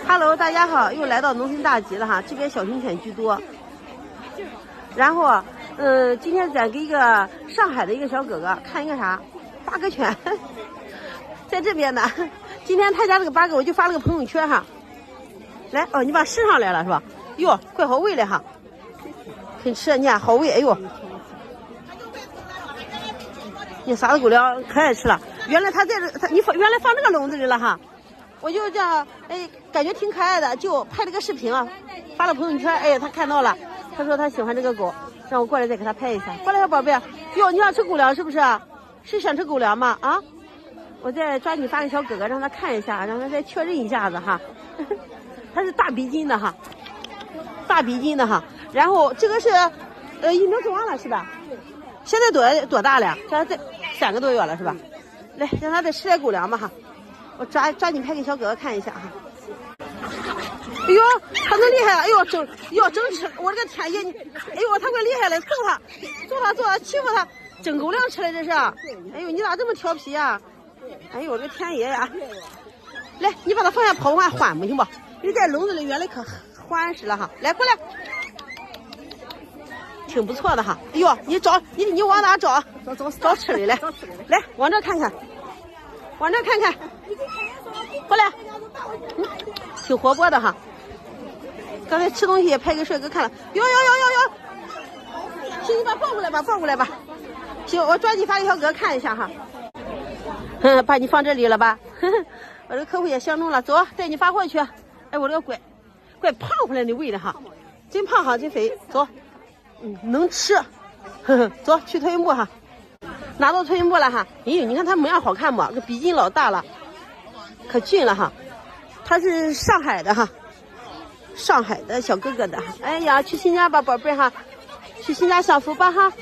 Hello， 大家好，又来到农村大集了哈，这边小型犬居多。然后，今天咱给一个上海的一个小哥哥看一个啥八哥犬，在这边呢。今天他家这个八哥，我就发了个朋友圈哈。来，哦，你把伸上来了是吧？哟，怪好喂的哈，肯吃，你看好喂，哎呦，你啥子狗粮可爱吃了。原来他在这，你原来放这个笼子里了哈。我就这样，哎，感觉挺可爱的，就拍了个视频啊，发了朋友圈。哎，他看到了，他说他喜欢这个狗，让我过来再给他拍一下。过来，小宝贝。哟，你想吃狗粮是不是？是想吃狗粮吗？啊，我再抓紧发给小哥哥，让他看一下，让他再确认一下子哈。他是大鼻筋的哈，大鼻筋的哈。然后这个是，疫苗做完了是吧？现在多大了？现在在3个多月了是吧？来，让他再吃点狗粮吧哈。我抓紧拍给小哥哥看一下哈。哎呦，他能厉害！哎呦，整吃！我这个天爷，你，哎呦，他可厉害了，揍他，欺负他，整狗粮吃了这是。哎呦，你咋这么调皮呀？哎呦，我这个天爷呀！来，你把它放下跑完缓不行不？你在笼子里原来可欢实了哈。来，过来，挺不错的哈。哎呦，你往哪找？找吃的来，来往这看看，往这看看。过来，挺活泼的哈。刚才吃东西也拍给帅哥看了。哟！行，你把抱过来吧。行，我抓紧发给小哥看一下哈。把你放这里了吧？我这个客户也相中了，走，带你发货去。哎，我这个怪胖回来的喂的哈，真胖哈，真肥。走，能吃。走去托运部哈。拿到托运部了哈。哎呦，你看他模样好看不？这鼻筋老大了。可俊了哈，他是上海的哈，上海的小哥哥的。哎呀，去新家吧，宝贝哈，去新家享福吧哈。